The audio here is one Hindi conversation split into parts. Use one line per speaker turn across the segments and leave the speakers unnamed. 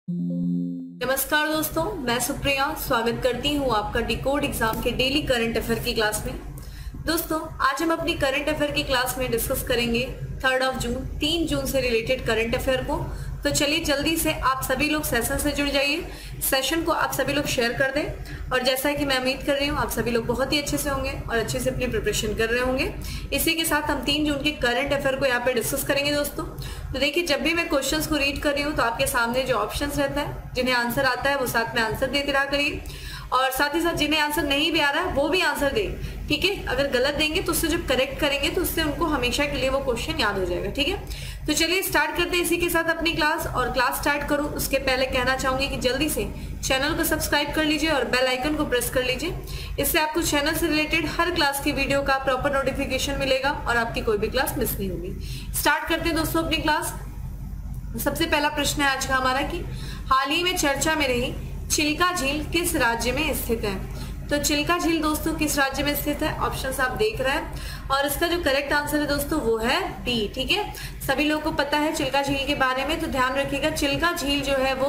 नमस्कार दोस्तों, मैं सुप्रिया स्वागत करती हूँ आपका डिकोड एग्जाम के डेली करंट अफेयर की क्लास में। दोस्तों, आज हम अपनी करंट अफेयर की क्लास में डिस्कस करेंगे 3 जून 3 जून से रिलेटेड करंट अफेयर को। तो चलिए जल्दी से आप सभी लोग सेशन से जुड़ जाइए, सेशन को आप सभी लोग शेयर कर दें। और जैसा कि मैं उम्मीद कर रही हूँ आप सभी लोग बहुत ही अच्छे से होंगे और अच्छे से अपनी प्रिपरेशन कर रहे होंगे। इसी के साथ हम 3 जून के करंट अफेयर को यहाँ पे डिस्कस करेंगे दोस्तों। तो देखिए, जब भी मैं क्वेश्चंस को रीड कर रही हूँ तो आपके सामने जो ऑप्शंस रहता है, जिन्हें आंसर आता है वो साथ में आंसर देते रहा करिए, और साथ ही साथ जिन्हें आंसर नहीं भी आ रहा है वो भी आंसर दें। ठीक है, अगर गलत देंगे तो उससे जब करेक्ट करेंगे तो उससे उनको हमेशा के लिए वो क्वेश्चन याद हो जाएगा। ठीक है, तो चलिए स्टार्ट करते हैं इसी के साथ अपनी क्लास। और क्लास स्टार्ट करूं उसके पहले कहना चाहूंगी कि जल्दी से चैनल को सब्सक्राइब कर लीजिए और बेल आइकन को प्रेस कर लीजिए। इससे आपको चैनल से रिलेटेड हर क्लास की वीडियो का प्रॉपर नोटिफिकेशन मिलेगा और आपकी कोई भी क्लास मिस नहीं होगी। स्टार्ट करते हैं दोस्तों अपनी क्लास। सबसे पहला प्रश्न है आज का हमारा कि हाल ही में चर्चा में रही चिल्का झील किस राज्य में स्थित है। तो चिल्का झील दोस्तों किस राज्य में स्थित है, ऑप्शंस आप देख रहे हैं, और इसका जो करेक्ट आंसर है दोस्तों वो है बी। ठीक है, सभी लोगों को पता है चिल्का झील के बारे में, तो ध्यान रखिएगा चिल्का झील जो है वो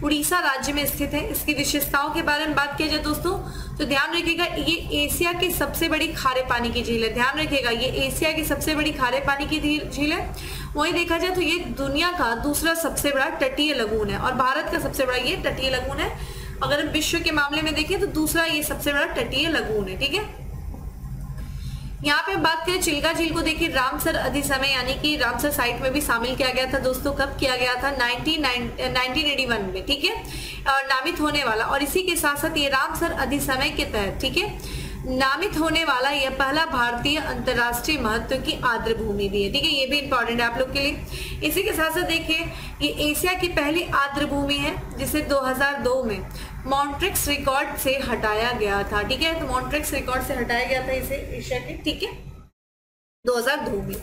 उड़ीसा राज्य में स्थित है। इसकी विशेषताओं के बारे में बात किया जाए दोस्तों तो ध्यान रखिएगा ये एशिया की सबसे बड़ी खारे पानी की झील है। ध्यान रखिएगा ये एशिया की सबसे बड़ी खारे पानी की झील है। वहीं देखा जाए तो ये दुनिया का दूसरा सबसे बड़ा तटीय लगून है और भारत का सबसे बड़ा ये तटीय लगून है। अगर हम विश्व के मामले में देखें तो दूसरा ये सबसे बड़ा तटीय लगून है। ठीक है, यहाँ पे बात करें चिल्का झील को, देखिए रामसर अधिसमय यानी कि रामसर साइट में भी शामिल किया गया था दोस्तों। कब किया गया था? 1981 में। ठीक है, और नामित होने वाला, और इसी के साथ साथ ये रामसर अधिसमय के तहत ठीक है नामित होने वाला यह पहला भारतीय अंतर्राष्ट्रीय महत्व की आर्द्र भूमि भी है। ठीक है, ये भी इंपॉर्टेंट है आप लोग के लिए। इसी के साथ साथ देखिए ये एशिया की पहली आर्द्र भूमि है जिसे 2002 में मॉन्ट्रिक्स रिकॉर्ड से हटाया गया था। ठीक है, तो मॉन्ट्रिक्स रिकॉर्ड से हटाया गया था इसे एशिया के। ठीक है, 2002 में।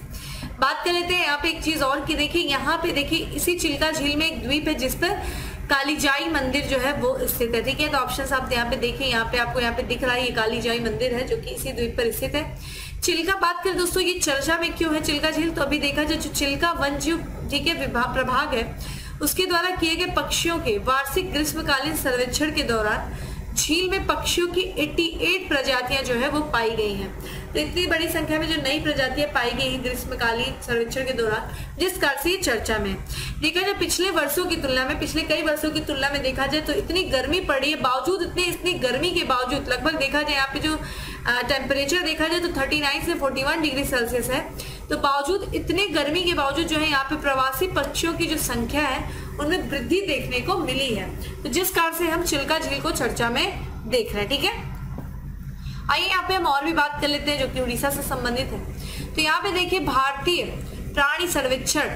बात कर लेते हैं यहाँ पे एक चीज और कि देखिए यहाँ पे देखिए इसी चिल्का झील में एक द्वीप है जिस पर कालीजाई मंदिर जो है वो स्थित है। ठीक है, तो ऑप्शंस आप यहाँ पे देखिए, यहाँ पे आपको यहाँ पे दिख रहा है ये कालीजाई मंदिर है जो कि इसी द्वीप पर स्थित है। चिल्का बात करें दोस्तों ये चर्चा में क्यों है चिल्का झील, तो अभी देखा जाए जो चिल्का वन्यजीव ठीक है प्रभाग है उसके द्वारा किए गए पक्षियों के वार्षिक ग्रीष्मकालीन सर्वेक्षण के दौरान झील में पक्षियों की 88 प्रजातियां जो है वो पाई गई हैं। तो इतनी बड़ी संख्या में जो नई प्रजातियां पाई गई हैं ग्रीष्मकालीन सर्वेक्षण के दौरान, जिस कारण से ये चर्चा में देखा जाए पिछले वर्षों की तुलना में, पिछले कई वर्षों की तुलना में देखा जाए तो इतनी गर्मी पड़ी है, बावजूद इतनी गर्मी के बावजूद लगभग देखा जाए यहाँ पे जो टेम्परेचर देखा जाए तो 39 से 41 डिग्री सेल्सियस है। तो बावजूद इतने गर्मी के बावजूद जो है यहाँ पे प्रवासी पक्षियों की जो संख्या है उनमें वृद्धि देखने को मिली है, तो जिस कारण से हम चिल्का झील को चर्चा में देख रहे हैं। ठीक है, आइए यहाँ पे हम और भी बात कर लेते हैं जो कि उड़ीसा से संबंधित है। तो यहाँ पे देखिए भारतीय प्राणी सर्वेक्षण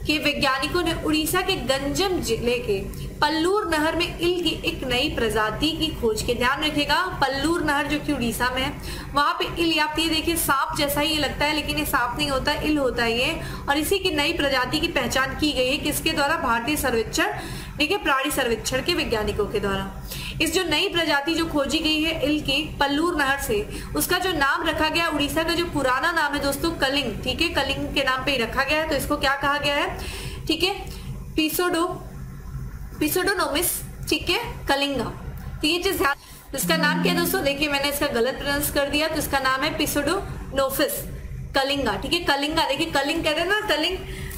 के वैज्ञानिकों ने उड़ीसा के गंजम जिले के पल्लूर नहर में इल की एक नई प्रजाति की खोज की। ध्यान रखिएगा पल्लूर नहर जो कि उड़ीसा में है वहां पे इल आप ये देखिए सांप जैसा ही ये लगता है लेकिन ये सांप नहीं होता, इल होता है ये, और इसी की नई प्रजाति की पहचान की गई है किसके द्वारा? भारतीय सर्वेक्षण ठीक है प्राणी सर्वेक्षण के वैज्ञानिकों के द्वारा। इस जो नई प्रजाति जो खोजी गई है इल की पल्लूर नहर से, उसका जो नाम रखा गया उड़ीसा का जो पुराना नाम है दोस्तों कलिंग। ठीक है, कलिंग के नाम पे ही रखा गया है। तो इसको क्या कहा गया है? ठीक है, पिसोडोनोमिस ठीक है कलिंगा। तो ये चीज ध्यान, तो इसका नाम क्या है दोस्तों? देखिए मैंने इसका गलत प्रोनाउंस कर दिया, तो इसका नाम है पिसोडोनोफिस कलिंगा। ठीक है, कलिंगा देखिए कलिंग कहते हैं ना कलिंग।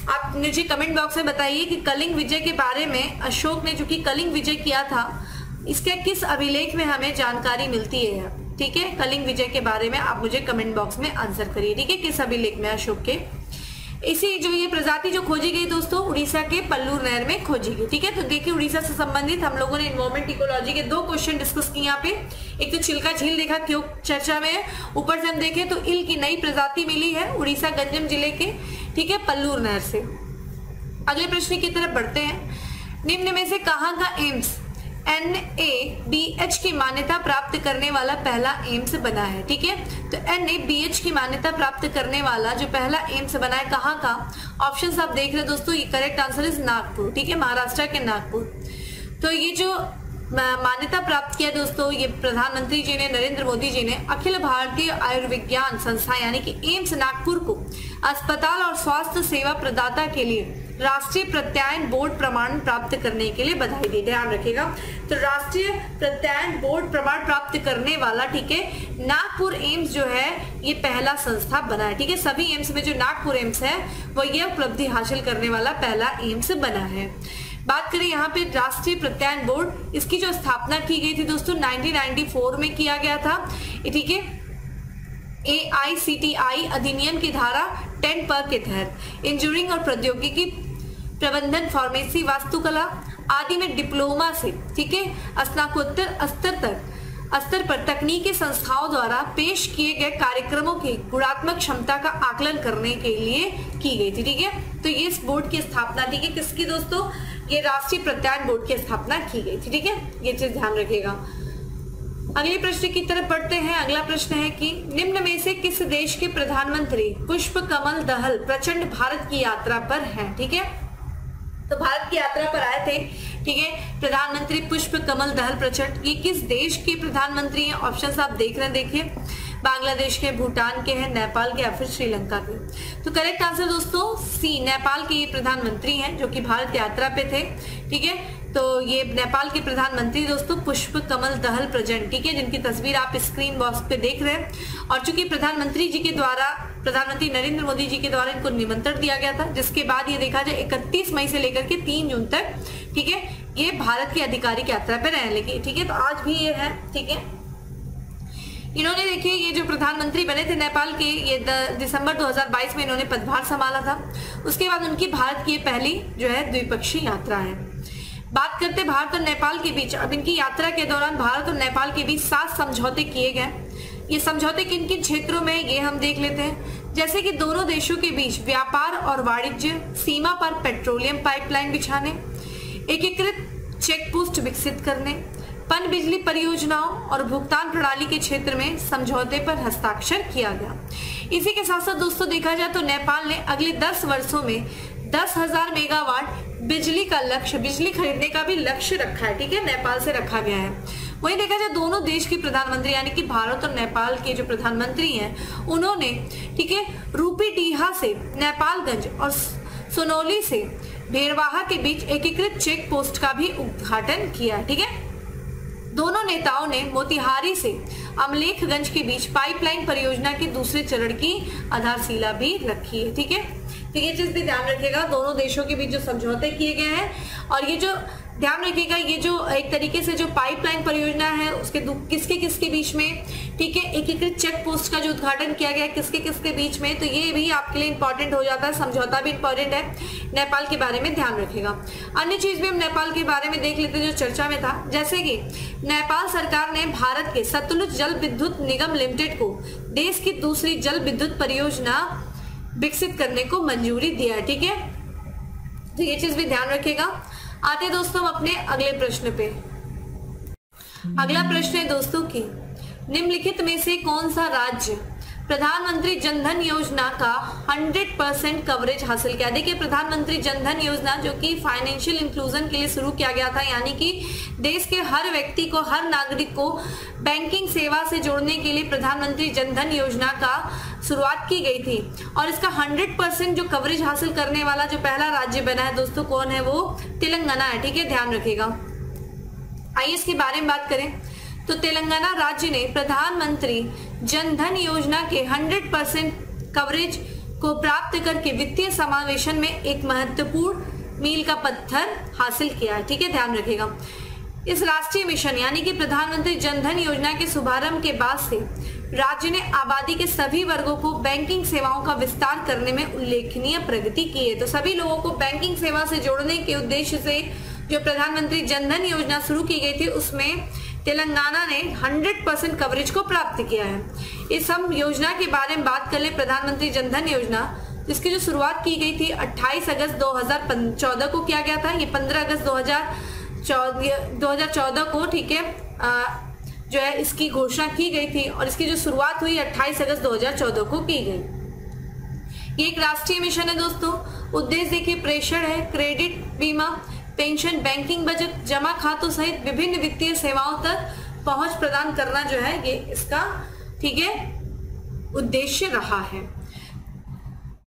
आप मुझे कमेंट बॉक्स में बताइए कि कलिंग विजय के बारे में अशोक ने जो कि कलिंग विजय किया था इसके किस अभिलेख में हमें जानकारी मिलती है। ठीक है, कलिंग विजय के बारे में आप मुझे कमेंट बॉक्स में आंसर करिए। ठीक है, किस अभिलेख में अशोक के इसी जो ये प्रजाति जो खोजी गई दोस्तों उड़ीसा के पल्लूर नहर में खोजी गई। ठीक है, तो देखिए उड़ीसा से संबंधित हम लोगों ने एनवायरमेंट इकोलॉजी के 2 क्वेश्चन डिस्कस किए यहाँ पे। एक तो चिल्का झील देखा क्यों चर्चा में है, ऊपर से हम देखें तो इल की नई प्रजाति मिली है उड़ीसा गंजम जिले के ठीक है पल्लूर नहर से। अगले प्रश्न की तरफ बढ़ते हैं। निम्न में से कहाँ का एम्स NABH की मान्यता प्राप्त करने वाला पहला एम्स बना है। ठीक है, तो NABH की मान्यता प्राप्त करने वाला जो पहला एम्स बना है कहाँ का? ऑप्शंस आप देख रहे हैं दोस्तों, ये करेक्ट आंसर इज नागपुर। ठीक है, महाराष्ट्र के नागपुर। तो ये जो मान्यता प्राप्त किया दोस्तों ये प्रधानमंत्री जी ने, नरेंद्र मोदी जी ने अखिल भारतीय आयुर्विज्ञान संस्था यानी कि एम्स नागपुर को अस्पताल और स्वास्थ्य सेवा प्रदाता के लिए राष्ट्रीय प्रत्यायन बोर्ड प्रमाण प्राप्त करने के लिए बधाई दी। ध्यान रखिएगा, तो राष्ट्रीय प्रत्यायन बोर्ड प्रमाण प्राप्त करने वाला, ठीक है, नागपुर एम्स जो है ये पहला संस्था बना है। ठीक है, सभी एम्स में जो नागपुर एम्स है वो ये उपलब्धि हासिल करने वाला पहला एम्स बना है। बात करें यहाँ पे राष्ट्रीय प्रत्यायन बोर्ड, इसकी जो स्थापना की गई थी दोस्तों 1994 में किया गया था। ठीक है, AICTI अधिनियम की धारा 10 पर के तहत इंजीनियरिंग और प्रौद्योगिकी, प्रबंधन, फार्मेसी, वास्तुकला आदि में डिप्लोमा से, ठीक है, स्नातकोत्तर स्तर पर तकनीकी संस्थाओं द्वारा पेश किए गए कार्यक्रमों की गुणात्मक क्षमता का आकलन करने के लिए की गई थी। ठीक है, तो ये इस बोर्ड की स्थापना, ठीक है, किसकी दोस्तों, ये राष्ट्रीय प्रत्यायन बोर्ड की स्थापना की गई थी। ठीक है, ये चीज ध्यान रखिएगा। अगले प्रश्न की तरफ बढ़ते हैं। अगला प्रश्न है कि निम्न में से किस देश के प्रधानमंत्री पुष्प कमल दहल प्रचंड भारत की यात्रा पर हैं। ठीक है, तो भारत की यात्रा पर आए थे, ठीक है, प्रधानमंत्री पुष्प कमल दहल प्रचंड। ये किस देश के प्रधानमंत्री हैं? ऑप्शंस आप देख रहे हैं, देखिए, बांग्लादेश के, भूटान के हैं, नेपाल के या फिर श्रीलंका के। तो करेक्ट आंसर दोस्तों सी, नेपाल के ये प्रधानमंत्री हैं जो कि भारत यात्रा पे थे। ठीक है, तो ये नेपाल के प्रधानमंत्री दोस्तों पुष्प कमल दहल प्रचंड, ठीक है, जिनकी तस्वीर आप स्क्रीन बॉक्स पे देख रहे हैं। और चूंकि प्रधानमंत्री जी के द्वारा, प्रधानमंत्री नरेंद्र मोदी जी के द्वारा इनको निमंत्रण दिया गया था, जिसके बाद ये देखा जाए 31 मई से लेकर के 3 जून तक, ठीक है, ये भारत की आधिकारिक यात्रा पे रहे। लेकिन ठीक है, तो आज भी ये है। ठीक है, इन्होंने देखिए ये जो प्रधानमंत्री बने थे नेपाल के, ये दिसंबर 2022 में इन्होंने पदभार संभाला था। उसके बाद उनकी भारत की पहली जो है द्विपक्षीय यात्रा है। बात करते भारत और नेपाल के बीच। अब इनकी यात्रा के दौरान भारत और नेपाल के बीच 7 समझौते किए गए। ये समझौते किन किन क्षेत्रों में, ये हम देख लेते हैं। जैसे कि दोनों देशों के बीच व्यापार और वाणिज्य, सीमा पर पेट्रोलियम पाइपलाइन बिछाने, एकीकृत चेक पोस्ट विकसित करने, पनबिजली परियोजनाओं और भुगतान प्रणाली के क्षेत्र में समझौते पर हस्ताक्षर किया गया। इसी के साथ साथ दोस्तों देखा जाए तो नेपाल ने अगले 10 वर्षों में 10,000 मेगावाट बिजली का लक्ष्य, बिजली खरीदने का भी लक्ष्य रखा है। ठीक है, नेपाल से रखा गया है। वहीं देखा जाए दोनों देश के प्रधानमंत्री यानी कि भारत और नेपाल के जो प्रधानमंत्री हैं उन्होंने, ठीक है, रूपीडीहा से नेपालगंज और सोनौली से भेरवाहा के बीच एकीकृत चेक पोस्ट का भी उद्घाटन किया। ठीक है, दोनों नेताओं ने मोतिहारी से अमलेखगंज के बीच पाइपलाइन परियोजना के दूसरे चरण की आधारशिला भी रखी है। ठीक है, तो ये चीज भी ध्यान रखिएगा, दोनों देशों के बीच जो समझौते किए गए हैं। और ये जो ध्यान रखिएगा, ये जो एक तरीके से जो पाइपलाइन परियोजना है उसके किसके किसके बीच में, ठीक है, एकीकृत चेक पोस्ट का जो उद्घाटन किया गया है किसके किसके बीच में, तो ये भी आपके लिए इंपॉर्टेंट हो जाता है। समझौता भी इंपॉर्टेंट है, नेपाल के बारे में ध्यान रखिएगा। अन्य चीज भी हम नेपाल के बारे में देख लेते हैं जो चर्चा में था। जैसे कि नेपाल सरकार ने भारत के सतलुज जल विद्युत निगम लिमिटेड को देश की दूसरी जल विद्युत परियोजना विकसित करने को मंजूरी दिया है। ठीक है, तो ये चीज भी ध्यान रखिएगा। आते दोस्तों अपने अगले प्रश्न पे। अगला प्रश्न है दोस्तों की निम्नलिखित में से कौन सा राज्य प्रधानमंत्री जनधन योजना का 100% कवरेज हासिल किया। देखिए, प्रधानमंत्री जनधन योजना जो कि फाइनेंशियल इंक्लूजन के लिए शुरू किया गया था, यानी कि देश के हर व्यक्ति को, हर नागरिक को बैंकिंग सेवा से जोड़ने के लिए प्रधानमंत्री जनधन योजना का शुरुआत की गई थी। और इसका 100% जो कवरेज हासिल करने वाला जो पहला राज्य बना है दोस्तों, कौन है वो? तेलंगाना है। ठीक है, ध्यान रखिएगा। आइए इसके बारे में बात करें तो तेलंगाना राज्य ने प्रधानमंत्री जनधन योजना के 100% कवरेज को प्राप्त करके वित्तीय समावेशन में एक महत्वपूर्ण मील का पत्थर हासिल किया है। ठीक है, ध्यान रखिएगा। इस राष्ट्रीय मिशन यानी कि प्रधानमंत्री जनधन योजना के शुभारंभ के बाद से राज्य ने आबादी के सभी वर्गों को बैंकिंग सेवाओं का विस्तार करने में उल्लेखनीय प्रगति की है। तो सभी लोगों को बैंकिंग सेवा से जोड़ने के उद्देश्य से जो प्रधानमंत्री जनधन योजना शुरू की गई थी उसमें तेलंगाना ने 100% कवरेज को प्राप्त किया है। इस हम योजना के बारे में बात कर ले, प्रधानमंत्री जनधन योजना जिसकी जो शुरुआत की गई थी 28 अगस्त 2014 को किया गया था। ये 15 अगस्त 2014 को, ठीक है, जो है इसकी घोषणा की गई थी और इसकी जो शुरुआत हुई 28 अगस्त 2014 को की गई। ये एक राष्ट्रीय मिशन है दोस्तों। उद्देश्य देखिए, प्रेषण है, क्रेडिट बीमा, पेंशन, बैंकिंग, बचत, जमा खातों सहित विभिन्न वित्तीय सेवाओं तक पहुंच प्रदान करना जो है ये इसका, ठीक है, उद्देश्य रहा है।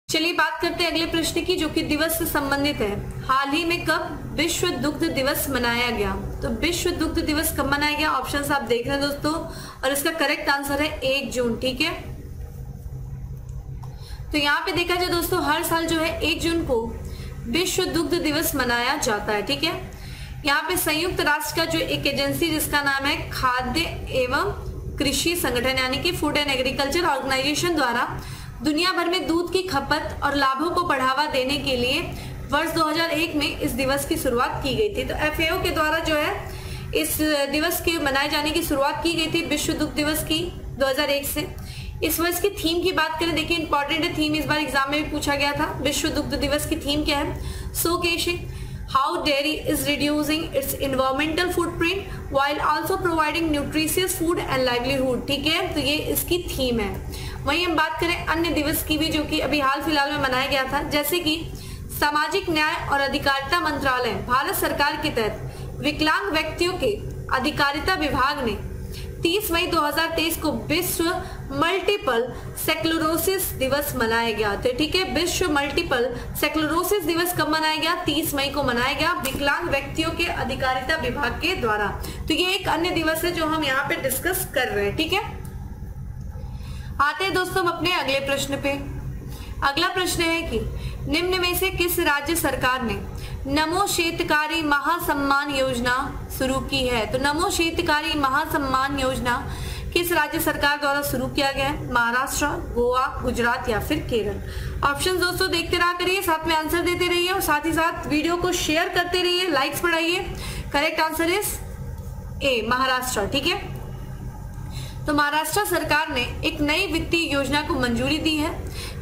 चलिए बात करते हैं अगले प्रश्न की, जो कि दिवस से संबंधित है। हाल ही में कब विश्व दुग्ध दिवस मनाया गया? तो विश्व दुग्ध दिवस कब मनाया गया? ऑप्शंस आप देख रहे हैं दोस्तों, और इसका करेक्ट आंसर है 1 जून। ठीक है, तो यहाँ पे देखा जाए दोस्तों, हर साल जो है 1 जून को विश्व दुग्ध दिवस मनाया जाता है। ठीक है, यहाँ पे संयुक्त राष्ट्र का जो एक एजेंसी जिसका नाम है खाद्य एवं कृषि संगठन यानी कि फूड एंड एग्रीकल्चर ऑर्गेनाइजेशन द्वारा दुनिया भर में दूध की खपत और लाभों को बढ़ावा देने के लिए वर्ष 2001 में इस दिवस की शुरुआत की गई थी। तो FAO के द्वारा जो है इस दिवस के मनाए जाने की शुरुआत की गई थी विश्व दुग्ध दिवस की 2001 से। इस वर्ष की थीम की बात करें, देखिए इंपॉर्टेंट है थीम, इस बार एग्जाम में भी पूछा गया था। विश्व दुग्ध दिवस की थीम क्या है? Showcasing how dairy is reducing it's environmental footprint while also providing nutritious food and livelihood. ठीक है, तो ये इसकी थीम है। वहीं हम बात करें अन्य दिवस की भी, जो कि अभी हाल फिलहाल में मनाया गया था, जैसे कि सामाजिक न्याय और अधिकारिता मंत्रालय भारत सरकार के तहत विकलांग व्यक्तियों के अधिकारिता विभाग ने 30 मई 2023 को विश्व मल्टीपल स्क्लेरोसिस दिवस मनाया गया। तो ठीक है, विश्व मल्टीपल स्क्लेरोसिस दिवस कब मनाया गया? 30 मई को मनाया गया विकलांग व्यक्तियों के अधिकारिता विभाग के द्वारा। तो ये एक अन्य दिवस है जो हम यहाँ पे डिस्कस कर रहे हैं। ठीक है, आते हैं दोस्तों हम अपने अगले प्रश्न पे। अगला प्रश्न है कि निम्न में से किस राज्य सरकार ने नमो शेतकारी महासम्मान योजना शुरू की है? तो नमो शेतकारी महासम्मान योजना किस राज्य सरकार द्वारा शुरू किया गया है? महाराष्ट्र, गोवा, गुजरात या फिर केरल? ऑप्शन दोस्तों देखते रहा करिए, साथ में आंसर देते रहिए और साथ ही साथ वीडियो को शेयर करते रहिए, लाइक्स बढ़ाइए। Correct answer is a, Maharashtra. ठीक है, तो महाराष्ट्र सरकार ने एक नई वित्तीय योजना को मंजूरी दी है,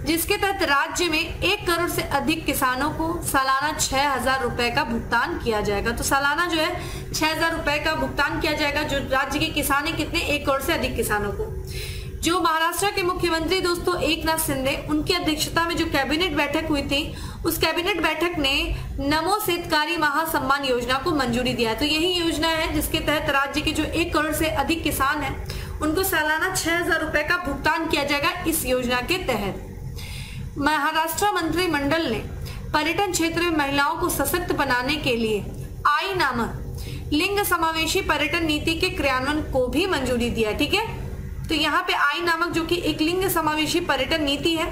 जिसके तहत राज्य में 1 करोड़ से अधिक किसानों को सालाना 6,000 रुपए का भुगतान किया जाएगा। तो सालाना जो है 6,000 रुपए का भुगतान किया जाएगा, जो राज्य के किसान है कितने? 1 करोड़ से अधिक किसानों को। जो महाराष्ट्र के मुख्यमंत्री दोस्तों एकनाथ शिंदे, उनकी अध्यक्षता में जो कैबिनेट बैठक हुई थी, उस कैबिनेट बैठक ने नमो शेतकारी महासम्मान योजना को मंजूरी दिया है। तो यही योजना है जिसके तहत राज्य के जो 1 करोड़ से अधिक किसान है उनको सालाना 6,000 रुपए का भुगतान किया जाएगा इस योजना के तहत। महाराष्ट्र मंत्रिमंडल ने पर्यटन क्षेत्र में महिलाओं को सशक्त बनाने के लिए आई नामक लिंग समावेशी पर्यटन नीति के क्रियान्वयन को भी मंजूरी दिया। ठीक है, तो यहाँ पे आई नामक जो कि एक लिंग समावेशी पर्यटन नीति है,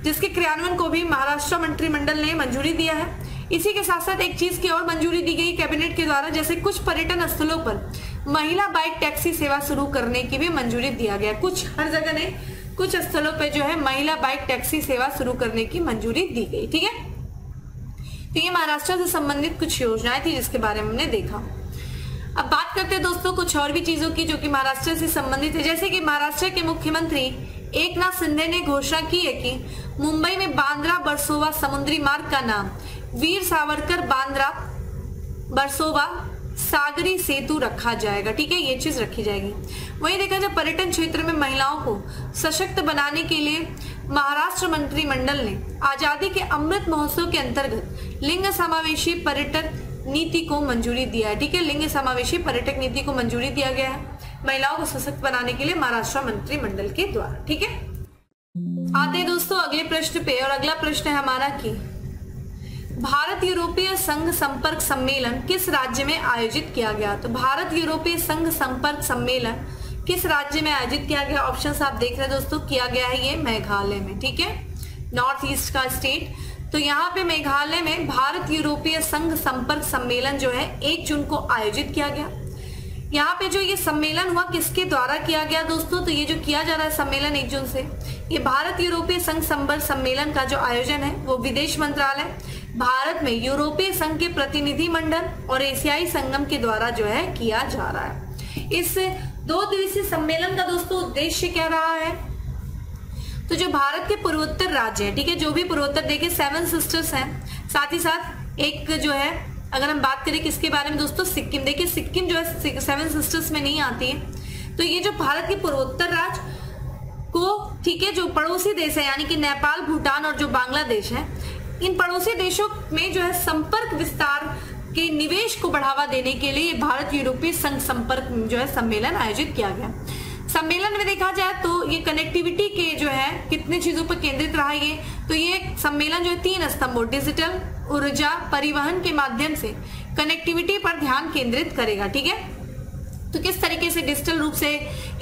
जिसके क्रियान्वयन को भी महाराष्ट्र मंत्रिमंडल ने मंजूरी दिया है। इसी के साथ साथ एक चीज की और मंजूरी दी गई कैबिनेट के द्वारा, जैसे कुछ पर्यटन स्थलों पर महिला बाइक टैक्सी सेवा शुरू करने की भी मंजूरी दिया गया। कुछ, हर जगह नहीं, कुछ स्थलों पे जो है महिला बाइक टैक्सी सेवा शुरू करने की मंजूरी दी गई। ठीक है, तो ये महाराष्ट्र से संबंधित कुछ योजनाएं थी जिसके बारे में हमने देखा। अब बात करते हैं दोस्तों कुछ और भी चीजों की जो कि महाराष्ट्र से संबंधित है, जैसे कि महाराष्ट्र के मुख्यमंत्री एकनाथ शिंदे ने घोषणा की है कि मुंबई में बांद्रा बरसोवा समुद्री मार्ग का नाम वीर सावरकर बांद्रा बरसोवा सागरी सेतु रखा जाएगा। ठीक है, ये चीज रखी जाएगी। वहीं देखा जाए पर्यटन क्षेत्र में महिलाओं को सशक्त बनाने के लिए महाराष्ट्र मंत्रिमंडल ने आजादी के अमृत महोत्सव के अंतर्गत लिंग समावेशी पर्यटन नीति को मंजूरी दिया है। ठीक है, लिंग समावेशी पर्यटक नीति को मंजूरी दिया गया है महिलाओं को सशक्त बनाने के लिए महाराष्ट्र मंत्रिमंडल के द्वारा। ठीक है, आते हैं दोस्तों अगले प्रश्न पे, और अगला प्रश्न है हमारा कि भारत यूरोपीय संघ संपर्क सम्मेलन किस राज्य में आयोजित किया गया? तो भारत यूरोपीय संघ संपर्क सम्मेलन किस राज्य में आयोजित किया गया? ऑप्शंस आप देख रहे हैं दोस्तों, किया गया है ये मेघालय में। ठीक है, नॉर्थ ईस्ट का स्टेट। तो यहाँ पे मेघालय में भारत यूरोपीय संघ संपर्क सम्मेलन जो है 1 जून को आयोजित किया गया। यहाँ पे जो ये सम्मेलन हुआ किसके द्वारा किया गया दोस्तों? तो ये जो किया जा रहा है सम्मेलन 1 जून से, ये भारत यूरोपीय संघ संपर्क सम्मेलन का जो आयोजन है वो विदेश मंत्रालय, भारत में यूरोपीय संघ के प्रतिनिधि मंडल और एशियाई संगम के द्वारा जो है किया जा रहा है। इस 2 दिवसीय सम्मेलन का दोस्तों उद्देश्य क्या रहा है? तो जो भारत के पूर्वोत्तर राज्य है, ठीक है, जो भी पूर्वोत्तर देखिए 7 सिस्टर्स हैं, साथ ही साथ एक जो है अगर हम बात करें किसके बारे में दोस्तों, सिक्किम। देखिए सिक्किम जो है 7 सिस्टर्स में नहीं आती है। तो ये जो भारत के पूर्वोत्तर राज्य को, ठीक है, जो पड़ोसी देश है यानी कि नेपाल, भूटान और जो बांग्लादेश है, इन पड़ोसी देशों में जो है संपर्क विस्तार के निवेश को बढ़ावा देने के लिए भारत यूरोपीय संघ संपर्क जो है सम्मेलन आयोजित किया गया। सम्मेलन में देखा जाए तो ये कनेक्टिविटी के जो है कितने चीजों पर केंद्रित रहा ये, तो ये सम्मेलन जो है 3 स्तंभों डिजिटल, ऊर्जा, परिवहन के माध्यम से कनेक्टिविटी पर ध्यान केंद्रित करेगा। ठीक है, तो किस तरीके से डिजिटल रूप से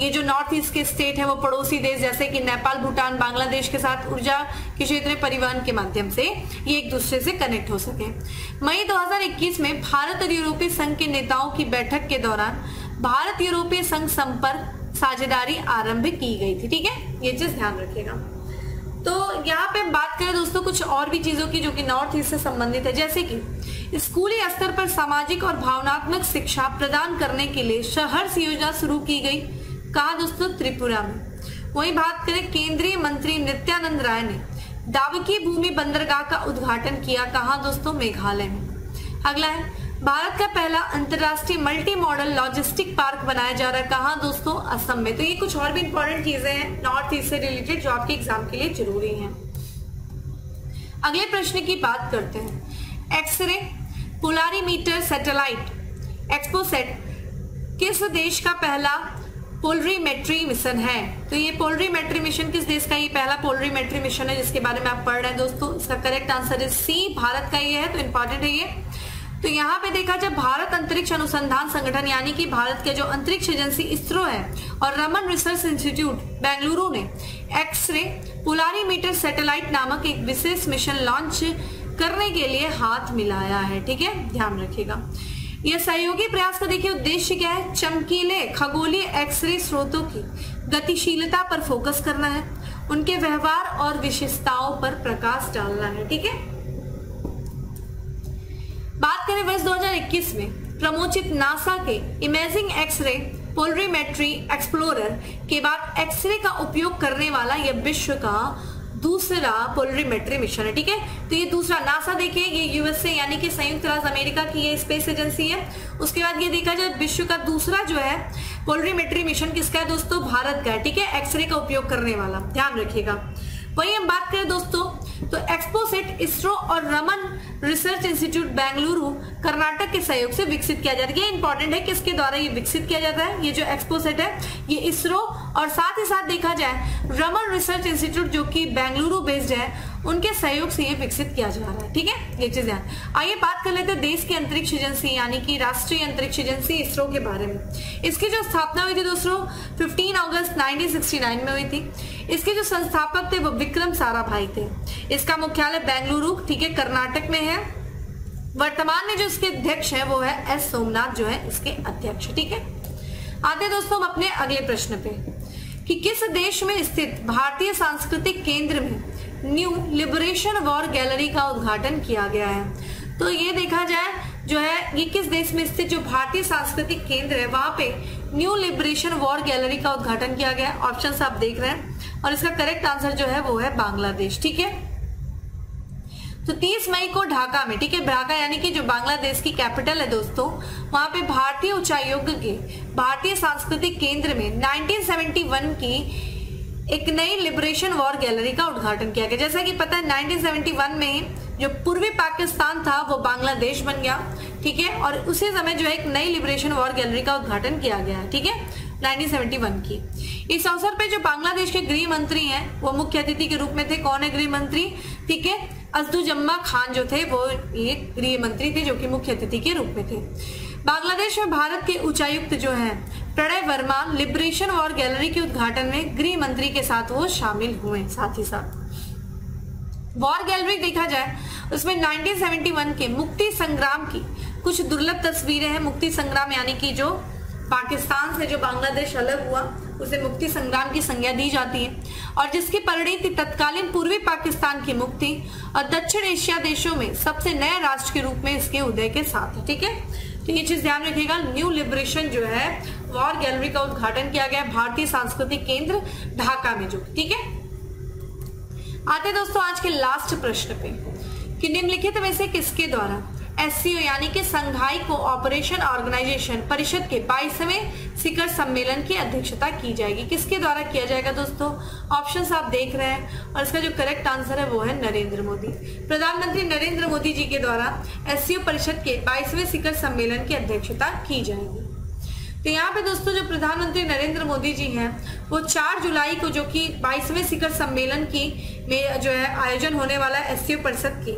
ये जो नॉर्थ ईस्ट के स्टेट है वो पड़ोसी देश जैसे कि नेपाल, भूटान, बांग्लादेश के साथ ऊर्जा के क्षेत्र में परिवहन के माध्यम से ये एक दूसरे से कनेक्ट हो सके। मई 2021 में भारत और यूरोपीय संघ के नेताओं की बैठक के दौरान भारत यूरोपीय संघ संपर्क साझेदारी आरंभ की गई थी। ठीक है, ये चीज ध्यान रखिएगा। तो यहाँ पे बात करें दोस्तों कुछ और भी चीजों की जो कि नॉर्थ ईस्ट से संबंधित है, जैसे कि स्कूली स्तर पर सामाजिक और भावनात्मक शिक्षा प्रदान करने के लिए सहर्ष योजना शुरू की गई। कहा दोस्तों? त्रिपुरा में। वही बात करें केंद्रीय मंत्री नित्यानंद राय ने दावकी भूमि बंदरगाह का उद्घाटन किया। कहा दोस्तों? मेघालय में। अगला है भारत का पहला अंतरराष्ट्रीय मल्टी मॉडल लॉजिस्टिक पार्क बनाया जा रहा है। कहा दोस्तों? असम में। तो ये कुछ और भी इंपॉर्टेंट चीजें हैं नॉर्थ ईस्ट से रिलेटेड जो आपके एग्जाम के लिए जरूरी हैं। अगले प्रश्न की बात करते हैं। एक्सरे पोलारीमीटर सैटेलाइट एक्सपोसेट किस देश का पहला पोलरीमेट्री मिशन है? तो ये पोलरीमेट्री मिशन किस देश का ये पहला पोलरीमेट्री मिशन है जिसके बारे में आप पढ़ रहे हैं दोस्तों? इसका करेक्ट आंसर है सी, भारत का ये है। तो इंपॉर्टेंट है ये। तो यहाँ पे देखा जाए भारत अंतरिक्ष अनुसंधान संगठन यानी कि भारत के जो अंतरिक्ष एजेंसी इसरो है और रमन रिसर्च इंस्टीट्यूट बेंगलुरु ने एक्सरे पोलारीमीटर सैटेलाइट नामक एक विशेष मिशन लॉन्च करने के लिए हाथ मिलाया है। ठीक है, ध्यान रखिएगा। यह सहयोगी प्रयास का देखिए उद्देश्य क्या है? चमकीले खगोलीय एक्सरे स्रोतों की गतिशीलता पर फोकस करना है, उनके व्यवहार और विशेषताओं पर प्रकाश डालना है। ठीक है, बात करें वर्ष 2021 में प्रमोचित नासा के इमेजिंग एक्सरे पोलरीमेट्री एक्सप्लोरर के बाद एक्सरे का उपयोग करने वाला यह विश्व का दूसरा पोलरीमेट्री मिशन है। ठीक है, तो ये दूसरा नासा देखिए ये यूएसए यानी कि संयुक्त राज्य अमेरिका की ये स्पेस एजेंसी है। उसके बाद ये देखा जाए विश्व का दूसरा जो है पोलरीमेट्री मिशन किसका है दोस्तों? भारत का है। ठीक है, एक्सरे का उपयोग करने वाला, ध्यान रखिएगा। वही हम बात करें दोस्तों तो एक्सपोसेट इसरो और रमन रिसर्च इंस्टीट्यूट बेंगलुरु कर्नाटक के सहयोग से विकसित किया जाता है। ये इंपॉर्टेंट है किसके द्वारा ये विकसित किया जाता है? ये जो एक्सपोसेट है ये इसरो और साथ ही साथ देखा जाए रमन रिसर्च इंस्टीट्यूट जो कि बेंगलुरु बेस्ड है उनके सहयोग से ये विकसित किया जा रहा है। ठीक है, ये चीज ध्यान। आइए बात कर लेते हैं देश की अंतरिक्ष एजेंसी यानी कि राष्ट्रीय अंतरिक्ष एजेंसी इसरो के बारे में। इसकी जो स्थापना हुई थी दोस्तों 15 अगस्त 1969 में हुई थी। इसके जो संस्थापक थे वो विक्रम साराभाई थे। इसका मुख्यालय बेंगलुरु ठीक है कर्नाटक में है। वर्तमान में जो इसके अध्यक्ष है वो है एस सोमनाथ जो है इसके अध्यक्ष। ठीक है, आते दोस्तों हम अपने अगले प्रश्न पे कि किस देश में स्थित भारतीय सांस्कृतिक केंद्र में न्यू लिबरेशन वॉर गैलरी का उद्घाटन किया गया है? तो ये देखा जाए जो है ये किस देश में स्थित जो भारतीय सांस्कृतिक केंद्र है वहां पे न्यू लिबरेशन वॉर गैलरी का उद्घाटन किया गया है। ऑप्शंस आप देख रहे हैं और इसका करेक्ट आंसर जो है वो है बांग्लादेश। ठीक है, तो 30 मई को ढाका में ठीक है ढाका यानी कि जो बांग्लादेश की कैपिटल है दोस्तों वहां पे भारतीय उच्चायोग के भारतीय सांस्कृतिक केंद्र में 1971 की एक नई लिबरेशन वॉर गैलरी का उद्घाटन किया गया। जैसा कि पता है 1971 में जो पूर्वी पाकिस्तान था वो बांग्लादेश बन गया। ठीक है, और उसी समय जो है एक नई लिबरेशन वॉर गैलरी का उद्घाटन किया गया है। ठीक है, 1971 की। इस अवसर पे जो बांग्लादेश के गृह मंत्री हैं वो मुख्य अतिथि के रूप में थे। कौन है गृह मंत्री? ठीक है, अब्दुजम्मा खान जो थे वो एक गृह मंत्री थे जो कि मुख्य अतिथि के रूप में थे। बांग्लादेश में भारत के उच्चायुक्त जो है Pranay Verma liberation war gallery के उद्घाटन में गृह मंत्री के साथ वो शामिल हुए। साथ ही साथ वॉर गैलरी देखा जाए उसमें 1971 के मुक्ति संग्राम की कुछ दुर्लभ तस्वीरें हैं। मुक्ति संग्राम यानी कि जो पाकिस्तान से जो बांग्लादेश अलग हुआ उसे मुक्ति संग्राम की संज्ञा दी जाती है और जिसकी परिणति तत्कालीन पूर्वी पाकिस्तान की मुक्ति और दक्षिण एशिया देशों में सबसे नए राष्ट्र के रूप में इसके उदय के साथ है। ठीक है, तो ये चीज ध्यान रखिएगा। न्यू लिबरेशन जो है वॉर गैलरी का उद्घाटन किया गया भारतीय सांस्कृतिक केंद्र ढाका में जो। ठीक है, आते दोस्तों आज के लास्ट प्रश्न पे कि निम्नलिखित में से किसके द्वारा SCO यानी कि संघाई कोऑपरेशन ऑर्गेनाइजेशन परिषद के 22वें शिखर सम्मेलन की अध्यक्षता की जाएगी। किसके द्वारा किया जाएगा दोस्तों? ऑप्शंस आप देख रहे हैं और इसका जो करेक्ट आंसर है वो है नरेंद्र मोदी। प्रधानमंत्री नरेंद्र मोदी जी के द्वारा SCO परिषद के 22वें शिखर सम्मेलन की अध्यक्षता की जाएगी। तो यहाँ पे दोस्तों जो प्रधानमंत्री नरेंद्र मोदी जी हैं वो 4 जुलाई को, जो कि 22वें शिखर सम्मेलन की में जो है आयोजन होने वाला है SCO परिषद की,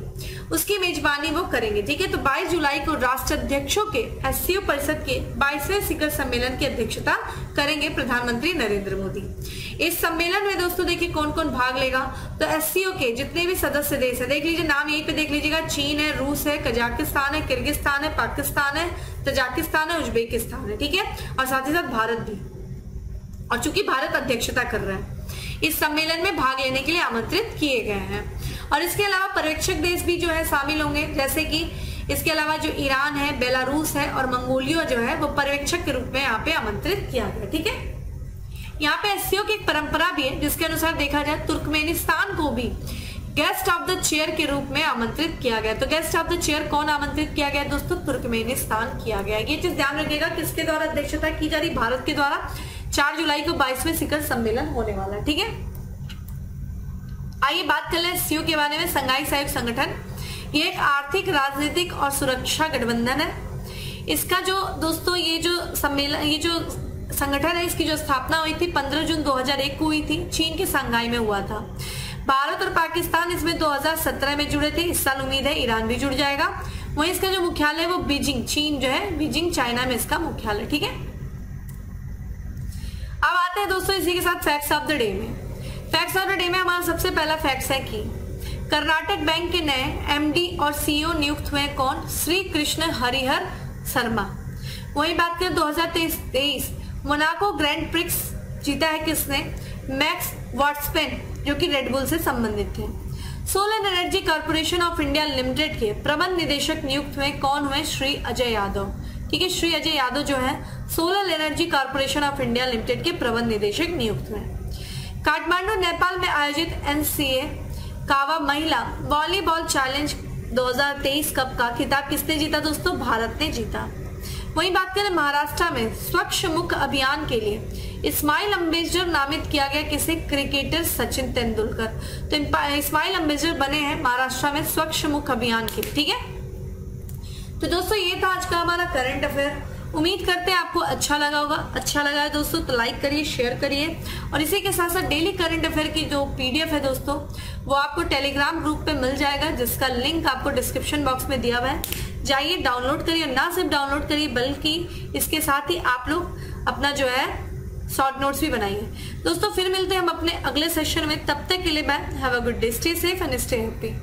उसकी मेजबानी वो करेंगे। ठीक है, तो 22 जुलाई को राष्ट्राध्यक्षों के SCO परिषद के 22वें शिखर सम्मेलन की अध्यक्षता करेंगे प्रधानमंत्री नरेंद्र मोदी। इस सम्मेलन में दोस्तों देखिए कौन कौन भाग लेगा। तो SCO के जितने भी सदस्य देश है, देख लीजिए नाम यहीं पे देख लीजिएगा, चीन है, रूस है, कजाकिस्तान है, किर्गिस्तान है, पाकिस्तान है, तजाकिस्तान है, उज्बेकिस्तान है। ठीक है, और साथ ही साथ भारत भी, और चूंकि भारत अध्यक्षता कर रहा है इस सम्मेलन में भाग लेने के लिए आमंत्रित किए गए हैं। और इसके अलावा पर्यवेक्षक देश भी जो है शामिल होंगे, जैसे कि इसके अलावा जो ईरान है, बेलारूस है और मंगोलिया जो है वो पर्यवेक्षक के रूप में यहाँ पे आमंत्रित किया गया। ठीक है, यहाँ पे SCO की एक परंपरा भी है जिसके अनुसार देखा जाए तुर्कमेनिस्तान को भी गेस्ट ऑफ द चेयर के रूप में आमंत्रित किया गया। तो गेस्ट ऑफ द चेयर कौन आमंत्रित किया गया दोस्तों? तुर्कमेनिस्तान किया गया। ये चीज ध्यान रखिएगा, किसके द्वारा अध्यक्षता की जा रही? भारत के द्वारा। 4 जुलाई को 22वें शिखर सम्मेलन होने वाला है। ठीक है, आइए बात कर लें SCO के बारे में। संघाई सहयोग संगठन ये एक आर्थिक, राजनीतिक और सुरक्षा गठबंधन है। इसका जो दोस्तों ये जो सम्मेलन, ये जो संगठन है, इसकी जो स्थापना हुई थी 15 जून 2001 को हुई थी, चीन के शंघाई में हुआ था। भारत और पाकिस्तान इसमें 2017 में जुड़े थे। इस साल उम्मीद है ईरान भी जुड़ जाएगा। वहीं इसका जो मुख्यालय है वो बीजिंग, चीन जो है बीजिंग चाइना में इसका मुख्यालय। ठीक है, अब आते हैं दोस्तों इसी के साथ फैक्ट्स ऑफ द डे में। फैक्ट्स ऑफ द डे में हमारा सबसे पहला फैक्ट्स है कि कर्नाटक बैंक के नए MD और CEO नियुक्त हुए कौन? श्री कृष्ण हरिहर शर्मा। वही बात करें 2023 मोनाको ग्रैंड प्रिक्स जीता है किसने? मैक्स वर्स्टेपेन, जो कि रेडबुल से संबंधित थे। Solar energy corporation of India limited के प्रबंध निदेशक नियुक्त हुए कौन हुए? श्री अजय यादव। ठीक है, श्री अजय यादव जो है solar energy corporation of India limited के प्रबंध निदेशक नियुक्त हुए। काठमांडू नेपाल में आयोजित NCA कावा महिला वॉलीबॉल चैलेंज 2023 कप का खिताब किसने जीता दोस्तों? भारत ने जीता। वहीं बात करें महाराष्ट्र में स्वच्छ मुख अभियान के लिए इस्माइल अम्बेसडर नामित किया गया किसे? क्रिकेटर सचिन तेंदुलकर। तो इस्माइल अम्बेसडर बने हैं महाराष्ट्र में स्वच्छ मुख अभियान के लिए। ठीक है, तो दोस्तों ये था आज का हमारा करंट अफेयर। उम्मीद करते हैं आपको अच्छा लगा होगा। अच्छा लगा है दोस्तों तो लाइक करिए, शेयर करिए, और इसी के साथ साथ डेली करंट अफेयर की जो PDF है दोस्तों वो आपको टेलीग्राम ग्रुप पे मिल जाएगा, जिसका लिंक आपको डिस्क्रिप्शन बॉक्स में दिया हुआ है। जाइए डाउनलोड करिए, ना सिर्फ डाउनलोड करिए बल्कि इसके साथ ही आप लोग अपना जो है शॉर्ट नोट्स भी बनाइए। दोस्तों फिर मिलते हैं हम अपने अगले सेशन में, तब तक के लिए bye, have a good day, stay safe and stay happy.